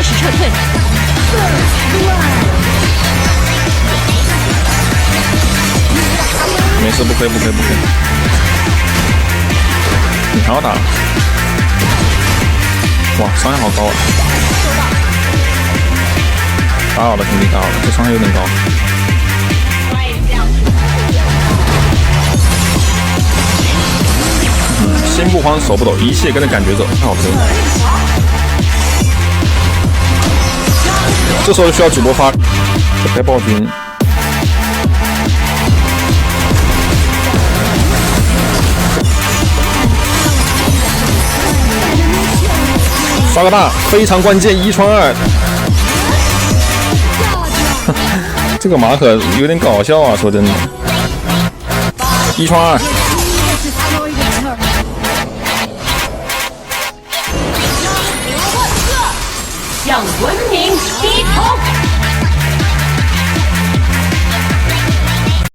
始撤退。没事，不亏。你还要打？哇，伤害好高啊！打好了，兄弟，打好了，这伤害有点高。心不慌，手不抖，一切跟着感觉走，太好吃了。这时候需要主播发该暴君。刷个大，非常关键，1传2。这个马可有点搞笑啊，说真的。1传2。向文明低头。